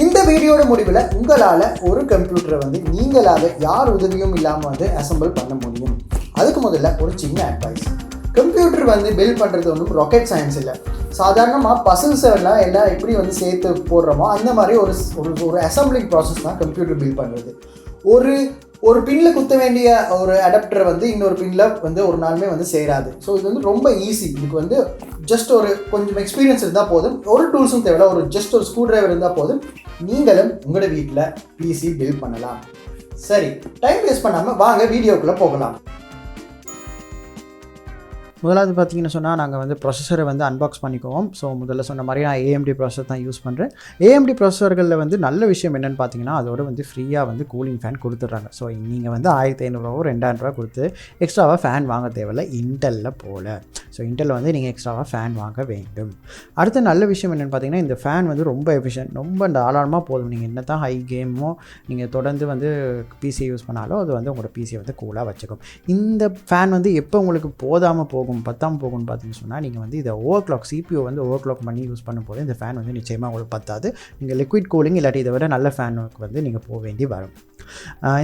இந்த வீடியோட முடிவில் உங்களால் ஒரு கம்ப்யூட்டரை வந்து நீங்களாக யார் உதவியும் இல்லாமல் வந்து அசெம்பிள் பண்ண முடியும். அதுக்கு முதல்ல ஒரு சின்ன அட்வைஸ். கம்ப்யூட்டர் வந்து பில்ட் பண்ணுறது ஒன்றும் ராக்கெட் சயின்ஸ் இல்லை. சாதாரணமாக பசில்ஸ் எல்லாம் எப்படி வந்து சேர்த்து போடுறோமோ அந்த மாதிரி ஒரு அசம்பிளிங் ப்ராசஸ் தான் கம்ப்யூட்டர் பில்ட் பண்ணுறது. ஒரு பின்னில் குத்த வேண்டிய ஒரு அடாப்டரை வந்து இன்னொரு பின்னில் வந்து ஒரு நாளுமே வந்து சேராது. ஸோ இது வந்து ரொம்ப ஈஸி. இதுக்கு வந்து ஜஸ்ட் கொஞ்சம் எக்ஸ்பீரியன்ஸ் இருந்தால் போதும், ஒரு டூல்ஸும் தேவையில்ல, ஒரு ஸ்க்ரூ டிரைவர் இருந்தால் போதும், நீங்களும் உங்களோட வீட்டில் பிசி பில்ட் பண்ணலாம். சரி, டைம் வேஸ்ட் பண்ணாமல் வாங்க வீடியோக்குள்ளே போகலாம். முதலாவது பார்த்தீங்கன்னு சொன்னால் நாங்கள் வந்து ப்ராசஸரை வந்து அன்பாக்ஸ் பண்ணிக்குவோம். ஸோ முதல்ல சொன்ன மாதிரி நான் AMD ப்ராசஸர் தான் யூஸ் பண்ணுறேன். AMD ப்ராசஸர்களில் வந்து நல்ல விஷயம் என்னென்னு பார்த்தீங்கன்னா அதோட வந்து ஃப்ரீயாக வந்து கூலிங் ஃபேன் கொடுத்துட்றாங்க. ஸோ நீங்கள் வந்து 1500 2000 கொடுத்து எக்ஸ்ட்ராவாக ஃபேன் வாங்க தேவையில்லை இன்டெல்லில் போல். ஸோ இன்டெல்லில் வந்து நீங்கள் எக்ஸ்ட்ராவாக ஃபேன் வாங்க வேண்டும். அடுத்த நல்ல விஷயம் என்னென்னு பார்த்தீங்கன்னா இந்த ஃபேன் வந்து ரொம்ப எஃபிஷியன்ட், ரொம்ப தாராளமாக போதும். நீங்கள் என்ன தான் ஹை கேமோ நீங்கள் தொடர்ந்து வந்து பிசி யூஸ் பண்ணாலும் அது வந்து உங்களோட பிசியை வந்து கூலாக வச்சுக்கும். இந்த ஃபேன் வந்து எப்போ உங்களுக்கு பத்தாமல் போகும்னு பார்த்தீங்கன்னு சொன்னால் நீங்கள் வந்து இதை CPU வந்து ஓவர் கிளாக் பண்ணி யூஸ் பண்ணும்போது இந்த ஃபேன் வந்து நிச்சயமாக உங்களுக்கு பத்தாது. நீங்கள் லிக்விட் கூலிங் இல்லாட்டி இதை விட நல்ல ஃபேனுக்கு வந்து நீங்கள் போக வேண்டி வரும்.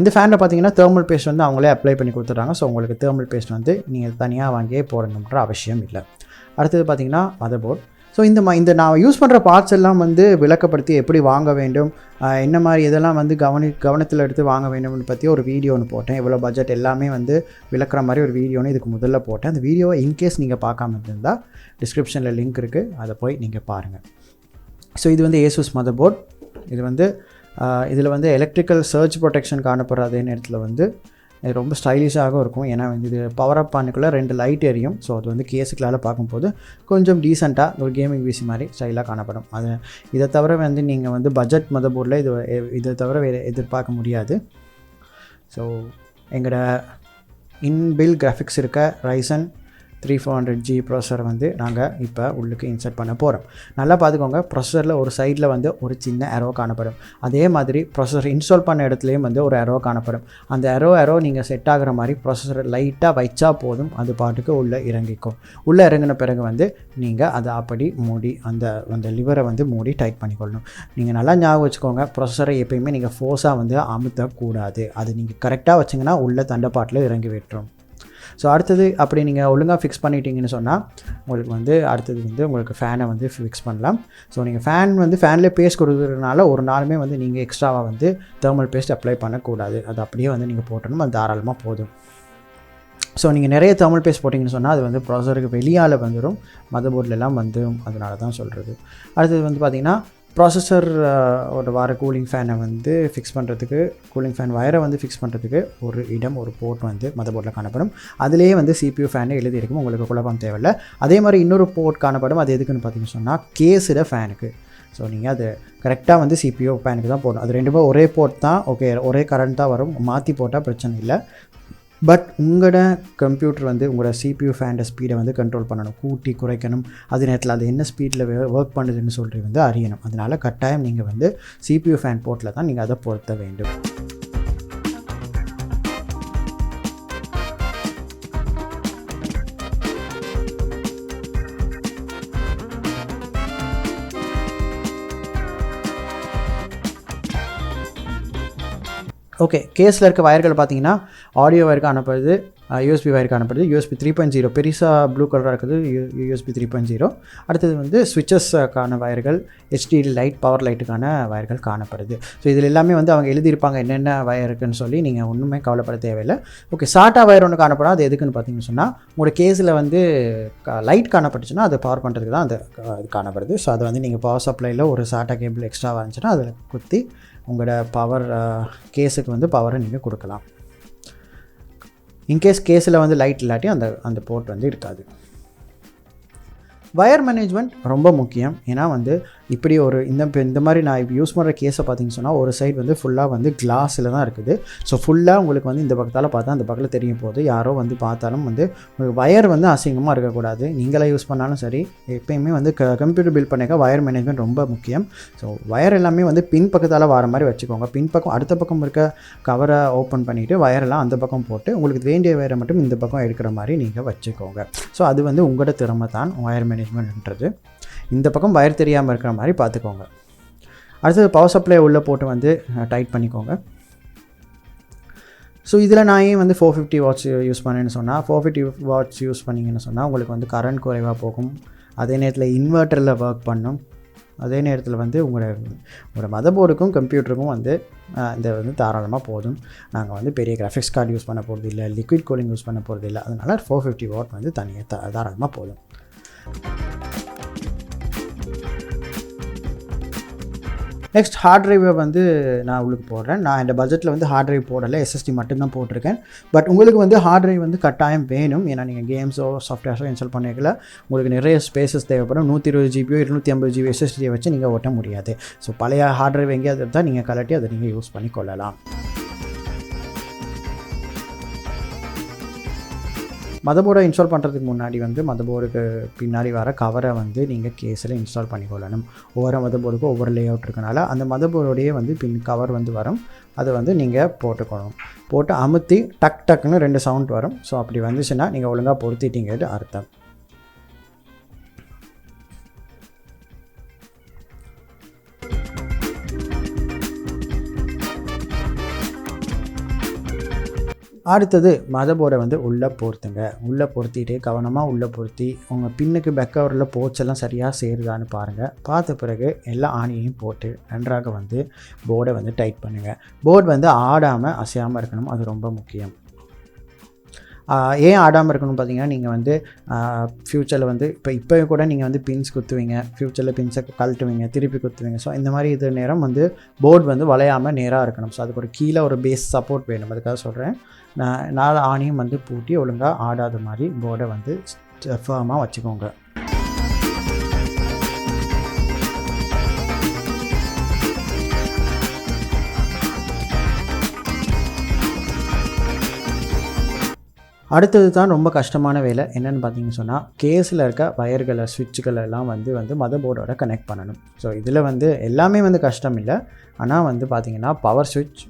இந்த ஃபேனில் பார்த்தீங்கன்னா தேர்மல் பேஸ்ட் வந்து அவங்களே அப்ளை பண்ணி கொடுத்துட்றாங்க. ஸோ உங்களுக்கு தேர்மல் பேஸ்ட் வந்து நீங்கள் தனியாக வாங்கியே போடணுன்ற அவசியம் இல்லை. அடுத்தது பார்த்தீங்கன்னா மதர்போர்ட். ஸோ இந்த நான் யூஸ் பண்ணுற பார்ட்ஸ் எல்லாம் வந்து விளக்கப்படுத்தி எப்படி வாங்க வேண்டும், என்ன மாதிரி இதெல்லாம் வந்து கவனத்தில் எடுத்து வாங்க வேண்டும்னு பற்றி ஒரு வீடியோ ஒன்று போட்டேன். எவ்வளோ பட்ஜெட் எல்லாமே வந்து விளக்குற மாதிரி ஒரு வீடியோன்னு இதுக்கு முதல்ல போட்டேன். அந்த வீடியோவை இன்கேஸ் நீங்கள் பார்க்காம இருந்தால் டிஸ்கிரிப்ஷனில் லிங்க் இருக்குது, அதை போய் நீங்கள் பாருங்கள். ஸோ இது வந்து ASUS மதர்போர்ட். இது வந்து இதில் வந்து எலக்ட்ரிக்கல் சர்ஜ் ப்ரொடெக்ஷன் காணப்படுற அதே நேரத்தில் வந்து இது ரொம்ப ஸ்டைலிஷாகவும் இருக்கும். ஏன்னா வந்து இது பவர் அப் பண்ணிக்குள்ளே 2 லைட் எரியும். ஸோ அது வந்து கேஸுக்களால் பார்க்கும்போது கொஞ்சம் டீசெண்டாக ஒரு கேமிங் பிசி மாதிரி ஸ்டைலாக காணப்படும். இதை தவிர வந்து நீங்கள் வந்து பட்ஜெட் மதர்போர்டில் இதை தவிர வேறு எதிர்பார்க்க முடியாது. ஸோ எங்களோட இன்பில் கிராஃபிக்ஸ் இருக்க RYZEN 3400G ப்ராசஸரை வந்து நாங்கள் இப்போ உள்ளுக்கு இன்சர்ட் பண்ண போகிறோம். நல்லா பார்த்துக்கோங்க, ப்ராசஸரில் ஒரு சைடில் வந்து ஒரு சின்ன அரோ காணப்படும். அதே மாதிரி ப்ராசஸர் இன்ஸ்டால் பண்ண இடத்துலையும் வந்து ஒரு அரோ காணப்படும். அந்த அரோ நீங்கள் செட் ஆகிற மாதிரி ப்ராசஸரை லைட்டாக வச்சா போதும், அது பாட்டுக்கு உள்ளே இறங்கிக்கும். உள்ளே இறங்கின பிறகு வந்து நீங்கள் அதை அப்படி மூடி அந்த லிவரை வந்து மூடி டைட் பண்ணிக்கொள்ளணும். நீங்கள் நல்லா ஞாபகம் வச்சுக்கோங்க, ப்ராசஸரை எப்பயுமே நீங்கள் ஃபோர்ஸாக வந்து அமுத்தக்கூடாது. அது நீங்கள் கரெக்டாக வச்சிங்கன்னா உள்ளே தண்டப்பாட்டில் இறங்கி விட்டுரும். ஸோ அடுத்தது அப்படி நீங்கள் ஒழுங்காக ஃபிக்ஸ் பண்ணிட்டீங்கன்னு சொன்னால் உங்களுக்கு வந்து அடுத்தது வந்து உங்களுக்கு ஃபேனை வந்து ஃபிக்ஸ் பண்ணலாம். ஸோ நீங்கள் ஃபேன்லேயே பேஸ்ட் கொடுக்குறதுனால ஒரு நாளுமே வந்து நீங்கள் எக்ஸ்ட்ராவாக வந்து தேர்மல் பேஸ்ட் அப்ளை பண்ணக்கூடாது. அது அப்படியே வந்து நீங்கள் போட்டணும், அது தாராளமாக போதும். ஸோ நீங்கள் நிறைய தேர்மல் பேஸ்ட் போட்டிங்கன்னு சொன்னால் அது வந்து ப்ராசஸருக்கு வெளியால் வந்துடும், மதர்போர்ட்லாம் வந்துடும். அதனால தான் சொல்கிறது. அடுத்தது வந்து பார்த்திங்கன்னா ப்ராசஸர் வர கூலிங் ஃபேனை வந்து ஃபிக்ஸ் பண்ணுறதுக்கு, கூலிங் ஃபேன் வயரை வந்து ஃபிக்ஸ் பண்ணுறதுக்கு ஒரு போர்ட் வந்து மதர்போர்டில் காணப்படும். அதிலேயே வந்து CPU ஃபேனை எழுதியிருக்கும், உங்களுக்கு குழப்பம் தேவையில்லை. அதே மாதிரி இன்னொரு போர்ட் காணப்படும். அது எதுக்குன்னு பார்த்தீங்கன்னு சொன்னால் கேஸில் ஃபேனுக்கு. ஸோ நீங்கள் அது கரெக்டாக வந்து CPU ஃபேனுக்கு தான் போடணும். அது ரெண்டுமே ஒரே போர்ட் தான், ஓகே, ஒரே கரண்ட் தான் வரும். மாற்றி போட்டால் பிரச்சனை இல்லை. பட் உங்களோட கம்ப்யூட்டர் வந்து உங்களோட CPU ஃபேனோட ஸ்பீடை வந்து கண்ட்ரோல் பண்ணணும், கூட்டி குறைக்கணும். அதே நேரத்தில் அது என்ன ஸ்பீடில் ஒர்க் பண்ணுதுன்னு சொல்லிட்டு வந்து அறியணும். அதனால் கட்டாயம் நீங்கள் வந்து CPU ஃபேன் போர்ட்டில் தான் நீங்கள் அதை பொருத்த வேண்டும். ஓகே, கேஸில் இருக்க வயர்கள் பார்த்தீங்கன்னா ஆடியோ வயருக்கு அனுப்புறது, USB வயருக்கு அனுப்புறது, USB 3.0 பெருசாக ப்ளூ கலராக இருக்குது, USB 3.0. அடுத்தது வந்து ஸ்விட்சஸ்க்கான வயர்கள், HDD லைட், பவர் லைட்டுக்கான வயர்கள் காணப்படுது. ஸோ இதில் எல்லாமே வந்து அவங்க எழுதியிருப்பாங்க என்னென்ன வயர் இருக்குன்னு சொல்லி, நீங்கள் ஒன்றுமே கவலைப்பட தேவையில்லை. ஓகே, சாட்டா வயர் ஒன்று காணப்படும். அது எதுக்குன்னு பார்த்தீங்கன்னு சொன்னால் உங்களோட கேஸில் வந்து லைட் காணப்பட்டுச்சுன்னா அதை பவர் பண்ணுறதுக்கு தான் அது காணப்படுது. ஸோ அதை வந்து நீங்கள் பவர் சப்ளையில் ஒரு சாட்டா கேபிள் எக்ஸ்ட்ராவாக இருந்துச்சுன்னா அதில் குத்தி உங்களோட பவர் கேஸுக்கு வந்து பவரை நீங்கள் கொடுக்கலாம். இன்கேஸ் கேஸில் வந்து லைட் இல்லாட்டி அந்த போர்ட் வந்து இருக்காது. வயர் மேனேஜ்மெண்ட் ரொம்ப முக்கியம். ஏன்னா வந்து இப்படி இந்த மாதிரி நான் இப்போ யூஸ் பண்ணுற கேஸை பார்த்தீங்கன்னு சொன்னால் ஒரு சைடு வந்து ஃபுல்லாக வந்து கிளாஸில் தான் இருக்குது. ஸோ ஃபுல்லாக உங்களுக்கு வந்து இந்த பக்கத்தால் பார்த்தா அந்த பக்கத்தில் தெரியும் போது யாரோ வந்து பார்த்தாலும் வந்து உங்களுக்கு வயர் வந்து அசிங்கமாக இருக்கக்கூடாது. நீங்களே யூஸ் பண்ணாலும் சரி, எப்பயுமே வந்து கம்ப்யூட்டர் பில்ட் பண்ணிக்க வயர் மேனேஜ்மெண்ட் ரொம்ப முக்கியம். ஸோ வயர் எல்லாமே வந்து பின் பக்கத்தால் வர மாதிரி வச்சுக்கோங்க. பின் பக்கம் அடுத்த பக்கம் இருக்க கவரை ஓப்பன் பண்ணிவிட்டு வயரெல்லாம் அந்த பக்கம் போட்டு உங்களுக்கு வேண்டிய வயரை மட்டும் இந்த பக்கம் எடுக்கிற மாதிரி நீங்கள் வச்சுக்கோங்க. ஸோ அது வந்து உங்களோட திறமை தான் வயர் மேனேஜ்மெண்ட்ன்றது. இந்த பக்கம் வயர் தெரியாமல் இருக்கிற மாதிரி பார்த்துக்கோங்க. அடுத்தது பவர் சப்ளை உள்ளே போட்டு வந்து டைட் பண்ணிக்கோங்க. ஸோ இதில் நான் ஏன் வந்து 450 வாட்ஸ் யூஸ் பண்ணேன்னு சொன்னால், 450 வாட்ஸ் யூஸ் பண்ணிங்கன்னு சொன்னால் உங்களுக்கு வந்து கரண்ட் குறைவாக போகும், அதே நேரத்தில் இன்வெர்ட்டரில் ஒர்க் பண்ணும், அதே நேரத்தில் வந்து உங்களோட மதர்போர்டுக்கும் கம்ப்யூட்டருக்கும் வந்து இந்த வந்து தாராளமாக போதும். நாங்கள் வந்து பெரிய கிராஃபிக்ஸ் கார்டு யூஸ் பண்ண போகிறது இல்லை, லிக்விட் கூலிங் யூஸ் பண்ண போகிறது இல்லை, அதனால் 450 வாட் வந்து தனியாக தாராளமாக போதும். நெக்ஸ்ட் ஹார்ட் ட்ரைவை வந்து நான் உங்களுக்கு போடுறேன். நான் இந்த பட்ஜெட்டில் வந்து ஹார்ட் ட்ரைவ் போடலை, எஸ்எஸ்டி மட்டும்தான் போட்டிருக்கேன். பட் உங்களுக்கு வந்து ஹார்ட் ட்ரைவ் வந்து கட்டாயம் வேணும். ஏன்னா நீங்கள் கேம்ஸோ சாஃப்ட்வேர்ஸோ இன்ஸ்டால் பண்ணிக்கல, உங்களுக்கு நிறைய ஸ்பேசஸ் தேவைப்படும். 120 ஜிபியோ 250 ஜிபி எஸ்எஸ்டியை வச்சு நீங்கள் ஒட்ட முடியாது. ஸோ பழைய ஹார்ட் ட்ரைவ் எங்கேயாவது இருந்தால் நீங்கள் கலட்டி அதை நீங்கள் யூஸ் பண்ணி கொள்ளலாம். மதர்போர்டை இன்ஸ்டால் பண்ணுறதுக்கு முன்னாடி வந்து மதர்போர்டுக்கு பின்னாடி வர கவரை வந்து நீங்கள் கேஸில் இன்ஸ்டால் பண்ணிக்கொள்ளணும். ஒவ்வொரு மதர்போர்டுக்கும் ஒவ்வொரு லே அவுட் இருக்கனால அந்த மதர்போர்டோடையே வந்து பின் கவர் வந்து வரும், அதை வந்து நீங்கள் போட்டுக்கணும். போட்டு அமுத்தி டக்குன்னு 2 சவுண்ட் வரும். ஸோ அப்படி வந்துச்சுன்னா நீங்கள் ஒழுங்காக பொருத்திட்டீங்கன்னு அர்த்தம். அடுத்தது மதர்போர்டை வந்து உள்ளே பொருத்துங்க. உள்ளே பொருத்திட்டு கவனமாக உள்ளே பொருத்தி உங்கள் பின்னுக்கு பேக் கவரில் போச்செல்லாம் சரியாக சேருதான்னு பாருங்கள். பார்த்த பிறகு எல்லா ஆணியையும் போட்டு நன்றாக வந்து போர்டை வந்து டைட் பண்ணுங்கள். போர்டு வந்து ஆடாமல் அசையாமல் இருக்கணும், அது ரொம்ப முக்கியம். ஏன் ஆடாமல் இருக்கணும்னு பார்த்தீங்கன்னா, நீங்கள் வந்து ஃப்யூச்சரில் வந்து இப்போ கூட நீங்கள் வந்து பின்ஸ் குத்துவீங்க, ஃப்யூச்சரில் பின்ஸை கழட்டுவீங்க, திருப்பி குத்துவீங்க. ஸோ இந்த மாதிரி இது நேரம் வந்து போர்டு வந்து வளையாமல் நேராக இருக்கணும். ஸோ அதுக்கு ஒரு கீழே ஒரு பேஸ் சப்போர்ட் வேணும். அதுக்காக சொல்கிறேன், 4 ஆணியும் வந்து பூட்டி ஒழுங்காக ஆடாத மாதிரி போர்டை வந்து ஃபர்மாக வச்சுக்கோங்க. அடுத்தது தான் ரொம்ப கஷ்டமான வேலை. என்னென்னு பார்த்தீங்கன்னு சொன்னால், கேஸில் இருக்க வயர்களை ஸ்விட்சுகள் எல்லாம் வந்து மதர்போர்டோட கனெக்ட் பண்ணணும். ஸோ இதில் வந்து எல்லாமே வந்து கஷ்டம் இல்லை. ஆனால் வந்து பார்த்திங்கன்னா பவர் ஸ்விட்ச்,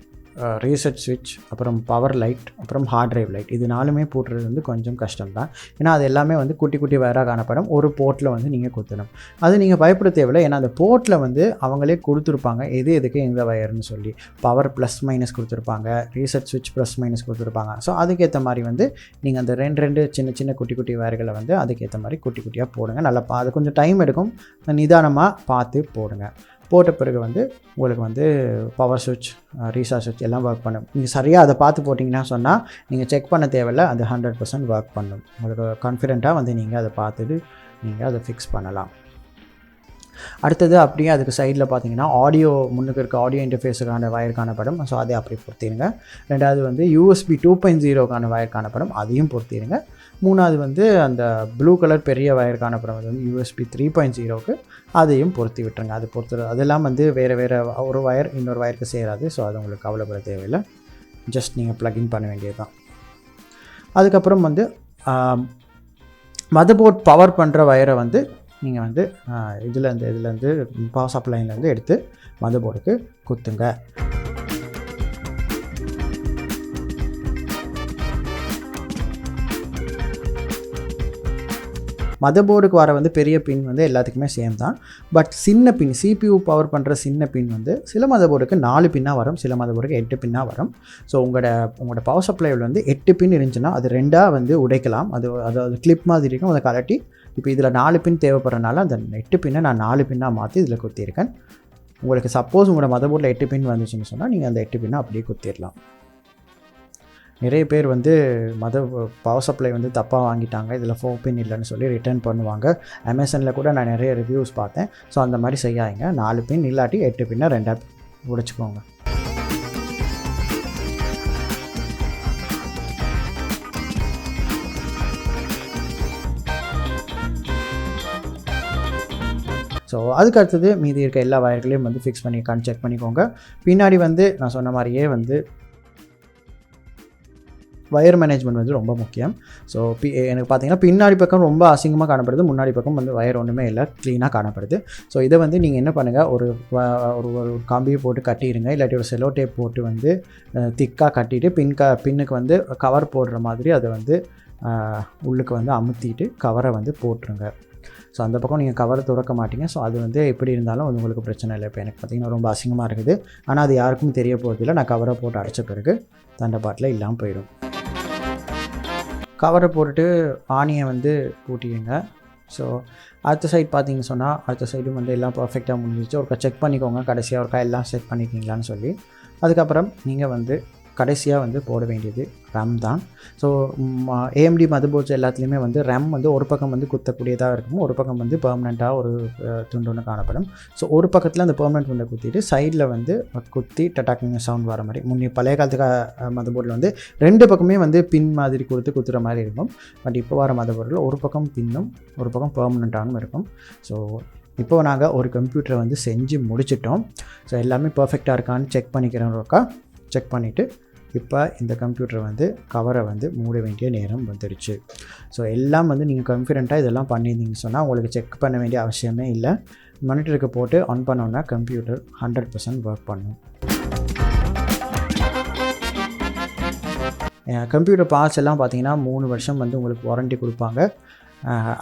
ரீசெட் ஸ்விட்ச், அப்புறம் பவர் லைட், அப்புறம் ஹார்ட் ட்ரைவ் லைட், இது 4மே போட்டுறது வந்து கொஞ்சம் கஷ்டம்தான். ஏன்னா அது எல்லாமே வந்து குட்டி குட்டி வயராக காணப்படும். ஒரு போர்ட்டில் வந்து நீங்கள் குத்தணும். அது நீங்கள் பயப்பட தேவையில்லை. ஏன்னா அந்த போர்ட்டில் வந்து அவங்களே கொடுத்துருப்பாங்க எதுக்கு எந்த வயர்னு சொல்லி. பவர் ப்ளஸ் மைனஸ் கொடுத்துருப்பாங்க, ரீசெட் ஸ்விட்ச் ப்ளஸ் மைனஸ் கொடுத்துருப்பாங்க. ஸோ அதுக்கேற்ற மாதிரி வந்து நீங்கள் அந்த ரெண்டு சின்ன சின்ன குட்டி குட்டி வயர்களை வந்து அதுக்கேற்ற மாதிரி குட்டி குட்டியாக போடுங்க. நல்லா அது கொஞ்சம் டைம் எடுக்கும், நிதானமாக பார்த்து போடுங்க. போட்ட பிறகு வந்து உங்களுக்கு வந்து பவர் சுவிட்ச், ரீசார்ஜ் சுவிட்ச் எல்லாம் ஒர்க் பண்ணும். நீங்கள் சரியாக அதை பார்த்து போட்டிங்கன்னா சொன்னால் நீங்கள் செக் பண்ண தேவையில்லை, அது 100% ஒர்க் பண்ணும். உங்களுக்கு கான்ஃபிடென்ட்டாக வந்து நீங்கள் அதை பார்த்துட்டு நீங்கள் அதை ஃபிக்ஸ் பண்ணலாம். அடுத்தது அப்படியே அதுக்கு சைடில் பார்த்தீங்கன்னா ஆடியோ, முன்னுக்கு இருக்க ஆடியோ இன்டர்ஃபேஸுக்கான வயர் காணப்படும். ஸோ அதை அப்படி பொருத்திடுங்க. 2வது வந்து USB 2.0க்கான வயர் காணப்படும், அதையும் பொருத்திடுங்க. 3வது வந்து அந்த ப்ளூ கலர் பெரிய வயர் காணப்படும், அது வந்து USB 3.0க்கு, அதையும் பொருத்தி விட்டுருங்க. அது பொறுத்துறது அதெல்லாம் வந்து வேறு ஒரு வயர் இன்னொரு வயருக்கு சேராது. ஸோ அது உங்களுக்கு கவலைப்பட தேவையில்லை, ஜஸ்ட் நீங்கள் ப்ளக்இன் பண்ண வேண்டியது தான். அதுக்கப்புறம் வந்து மதர்போர்ட் பவர் பண்ணுற வயரை வந்து நீங்கள் வந்து இதுலேருந்து பவர் சப்ளைலேருந்து எடுத்து மதர்போர்டுக்கு குத்துங்க. மதர்போர்டுக்கு வர வந்து பெரிய பின் வந்து எல்லாத்துக்குமே சேம் தான். பட் சின்ன பின், CPU பவர் பண்ணுற சின்ன பின் வந்து சில மதர்போர்டுக்கு 4 பின்னாக வரும், சில மதர்போர்டுக்கு 8 பின்னாக வரும். ஸோ உங்களோட பவர் சப்ளைவில் வந்து 8 பின் இருந்துச்சுன்னா அது 2ஆக வந்து உடைக்கலாம். அதாவது கிளிப் மாதிரி இருக்கும், அதை கலட்டி இப்போ இதில் 4 பின் தேவைப்படுறதுனால அந்த 8 பின்னை நான் 4 பின்னாக மாற்றி இதில் குத்தியிருக்கேன். உங்களுக்கு சப்போஸ் உங்களோட மதர்போர்டில் 8 பின் வந்துச்சுன்னு சொன்னால் நீங்கள் அந்த 8 பின்னை அப்படியே குத்திடலாம். நிறைய பேர் வந்து பவர் சப்ளை வந்து தப்பாக வாங்கிட்டாங்க, இதில் 4 பின் இல்லைன்னு சொல்லி ரிட்டர்ன் பண்ணுவாங்க. அமேசானில் கூட நான் நிறைய ரிவ்யூஸ் பார்த்தேன். ஸோ அந்த மாதிரி செய்யாதீங்க. 4 பின் இல்லாட்டி 8 பின்னை 2ஆக உடைச்சிக்கோங்க. ஸோ அதுக்கு அடுத்தது மீதி இருக்க எல்லா வயர்களையும் வந்து ஃபிக்ஸ் பண்ணி செக் பண்ணிக்கோங்க. பின்னாடி வந்து நான் சொன்ன மாதிரியே வந்து வயர் மேனேஜ்மெண்ட் வந்து ரொம்ப முக்கியம். ஸோ எனக்கு பார்த்தீங்கன்னா பின்னாடி பக்கம் ரொம்ப அசிங்கமாக காணப்படுது, முன்னாடி பக்கம் வந்து வயர் ஒன்றுமே இல்லை, க்ளீனாக காணப்படுது. ஸோ இதை வந்து நீங்கள் என்ன பண்ணுங்கள், ஒரு கம்பியை போட்டு கட்டிடுங்க, இல்லாட்டி ஒரு செலோ டேப் போட்டு வந்து திக்காக கட்டிட்டு பின்னுக்கு வந்து கவர் போடுற மாதிரி அதை வந்து உள்ளுக்கு வந்து அமுத்திட்டு கவரை வந்து போட்டுருங்க. ஸோ அந்த பக்கம் நீங்கள் கவரை திறக்க மாட்டீங்க. ஸோ அது வந்து எப்படி இருந்தாலும் அது உங்களுக்கு பிரச்சனை இல்லை. இப்போ எனக்கு பார்த்திங்கன்னா ரொம்ப அசிங்கமாக இருக்குது, ஆனால் அது யாருக்கும் தெரிய போகிறதில்ல. நான் கவரை போட்டு அடைச்ச பிறகு தண்டபாட்டில் இல்லாமல் போயிடும். கவரை போட்டுட்டு ஆணியை வந்து பூட்டிடுங்க. ஸோ அடுத்த சைட் பார்த்தீங்கன்னு சொன்னால் அடுத்த சைடும் வந்து எல்லாம் பர்ஃபெக்டாக முடிஞ்சிச்சு. ஒருக்கா செக் பண்ணிக்கோங்க கடைசியாக ஒருக்கா எல்லாம் செக் பண்ணிக்கிங்களான்னு சொல்லி. அதுக்கப்புறம் நீங்கள் வந்து கடைசியாக வந்து போட வேண்டியது ரேம் தான். ஸோ ஏஎம்டி மதர்போர்ட்ஸ் எல்லாத்துலேயுமே வந்து ரேம் வந்து ஒரு பக்கம் வந்து குத்தக்கூடியதாக இருக்கும், ஒரு பக்கம் வந்து பெர்மனெண்ட்டாக ஒரு துண்டு ஒன்று காணப்படும். ஸோ ஒரு பக்கத்தில் அந்த பெர்மனெண்ட் துண்டை குத்திட்டு சைடில் வந்து குத்தி டட்டாக்கிங் சவுண்ட் வர மாதிரி. முன்னே பழைய காலத்துக்கு மதர்போர்டில் வந்து 2 பக்கமே வந்து பின் மாதிரி குத்துற மாதிரி இருக்கும். பட் இப்போ வர மதர்போர்டில் ஒரு பக்கம் பின்னும் ஒரு பக்கம் பெர்மனெண்ட்டாகவும் இருக்கும். ஸோ இப்போ நாங்கள் ஒரு கம்ப்யூட்டரை வந்து செஞ்சு முடிச்சிட்டோம். ஸோ எல்லாமே பர்ஃபெக்டாக இருக்கான்னு செக் பண்ணிக்கிறோம்க்கா. செக் பண்ணிவிட்டு இப்போ இந்த கம்ப்யூட்டரை வந்து கவரை வந்து மூட வேண்டிய நேரம் வந்துடுச்சு. ஸோ எல்லாம் வந்து நீங்கள் கான்ஃபிடென்ட்டாக இதெல்லாம் பண்ணியிருந்தீங்கன்னு சொன்னால் உங்களுக்கு செக் பண்ண வேண்டிய அவசியமே இல்லை. மானிட்டருக்கு போட்டு ஆன் பண்ணோன்னா கம்ப்யூட்டர் 100% ஒர்க் பண்ணும். கம்ப்யூட்டர் பார்ட்ஸ் எல்லாம் பார்த்தீங்கன்னா 3 வருஷம் வந்து உங்களுக்கு வாரண்ட்டி கொடுப்பாங்க.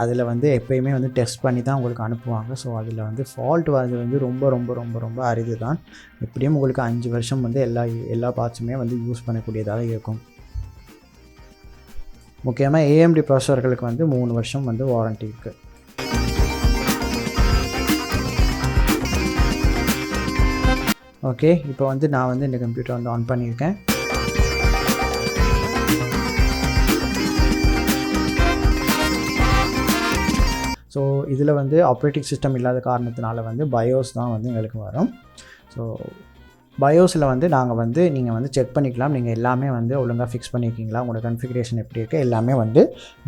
அதில் வந்து எப்போயுமே வந்து டெஸ்ட் பண்ணி தான் உங்களுக்கு அனுப்புவாங்க. ஸோ அதில் வந்து ஃபால்ட் வரது வந்து ரொம்ப ரொம்ப ரொம்ப ரொம்ப அரிது தான். எப்படியும் உங்களுக்கு 5 வருஷம் வந்து எல்லா பார்ட்ஸுமே வந்து யூஸ் பண்ணக்கூடியதாக இருக்கும். முக்கியமாக ஏஎம்டி ப்ராசஸர்களுக்கு வந்து 3 வருஷம் வந்து வாரண்ட்டி இருக்குது. ஓகே, இப்போ வந்து நான் வந்து இந்த கம்ப்யூட்டர் வந்து ஆன் பண்ணியிருக்கேன். ஸோ இதில் வந்து ஆப்ரேட்டிங் சிஸ்டம் இல்லாத காரணத்தினால வந்து பயோஸ் தான் வந்து எங்களுக்கு வரும். ஸோ பயோஸில் வந்து நாங்கள் வந்து நீங்கள் வந்து செக் பண்ணிக்கலாம், நீங்கள் எல்லாமே வந்து ஒழுங்காக ஃபிக்ஸ் பண்ணியிருக்கீங்களா, உங்களோட கன்ஃபிகரேஷன் எப்படி இருக்குது, எல்லாமே வந்து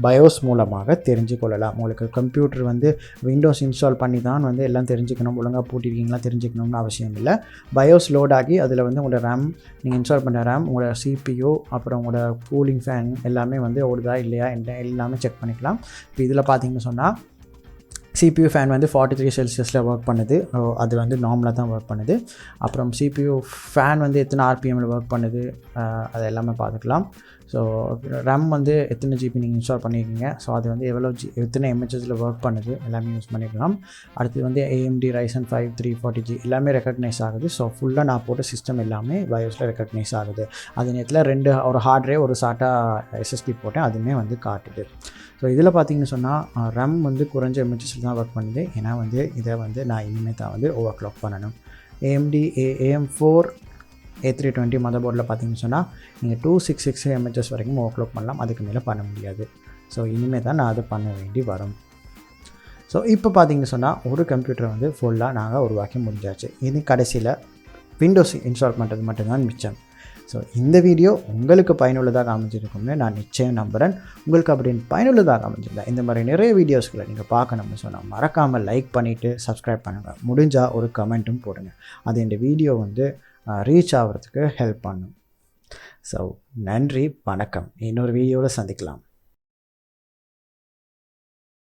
பயோஸ் மூலமாக தெரிஞ்சு கொள்ளலாம். உங்களுக்கு கம்ப்யூட்டர் வந்து விண்டோஸ் இன்ஸ்டால் பண்ணி தான் வந்து எல்லாம் தெரிஞ்சுக்கணும், ஒழுங்காக பூட்டிருக்கீங்களா தெரிஞ்சுக்கணும்னு அவசியம் இல்லை. பயோஸ் லோட் ஆகி அதில் வந்து உங்களோட ரேம், நீங்கள் இன்ஸ்டால் பண்ண ரேம், உங்களோட CPU, அப்புறம் உங்களோட கூலிங் ஃபேன் எல்லாமே வந்து ஓடுதா இல்லையா எல்லாமே செக் பண்ணிக்கலாம். இப்போ இதில் பார்த்தீங்கன்னு சொன்னால் CPU ஃபேன் வந்து 43 செல்சியஸில் ஒர்க் பண்ணுது. அது வந்து நார்மலாக தான் ஒர்க் பண்ணுது. அப்புறம் CPU ஃபேன் வந்து எத்தனை RPMல ஒர்க் பண்ணுது அது எல்லாமே பார்த்துக்கலாம். ஸோ ரேம் வந்து எத்தனை GB நீங்கள் இன்ஸ்டால் பண்ணியிருக்கீங்க, ஸோ அது வந்து எத்தனை MHzல ஒர்க் பண்ணுது எல்லாமே யூஸ் பண்ணிக்கலாம். அடுத்து வந்து AMD RYZEN 5 340G எல்லாமே ரெக்கக்னைஸ் ஆகுது. ஸோ ஃபுல்லாக நான் போட்ட சிஸ்டம் எல்லாமே பயோஸில் ரெக்கக்னைஸ் ஆகுது. அது நேரத்தில் ஒரு ஹார்ட் ட்ரைவ் ஒரு SATA SSD போட்டேன், அதுவுமே வந்து காட்டுது. ஸோ இதில் பார்த்தீங்கன்னு சொன்னால் ரேம் வந்து குறைஞ்ச MHzல தான் ஒர்க் பண்ணுது. ஏன்னா வந்து இதை வந்து நான் இனிமேல் தான் வந்து ஓவர் கிளாக் பண்ணணும். AMD AM4 A320 மதர்போர்டில் பார்த்தீங்கன்னு சொன்னால் நீங்கள் 266 MHz வரைக்கும் ஓவர் கிளாக் பண்ணலாம், அதுக்கு மேலே பண்ண முடியாது. ஸோ இனிமேல் தான் நான் அதை பண்ண வேண்டி வரும். ஸோ இப்போ பார்த்தீங்கன்னு சொன்னால் ஒரு கம்ப்யூட்டரை வந்து ஃபுல்லாக நாங்கள் உருவாக்கி முடிஞ்சாச்சு. இது கடைசியில் விண்டோஸ் இன்ஸ்டால் பண்ணுறது மட்டும்தான் மிச்சம். ஸோ இந்த வீடியோ உங்களுக்கு பயனுள்ளதாக அமைஞ்சிருக்கும்னு நான் நிச்சயம் நம்புகிறேன். உங்களுக்கு அப்படின்னு பயனுள்ளதாக அமைஞ்சிருந்தா இந்த மாதிரி நிறைய வீடியோஸ்களை நீங்கள் பார்க்கணும்னு சொன்னால் மறக்காமல் லைக் பண்ணிவிட்டு சப்ஸ்கிரைப் பண்ணுங்கள். முடிஞ்சால் ஒரு கமெண்ட்டும் போடுங்க, அது இந்த வீடியோ வந்து ரீச் ஆகிறதுக்கு ஹெல்ப் பண்ணும். ஸோ நன்றி, வணக்கம். இன்னொரு வீடியோவில் சந்திக்கலாம்.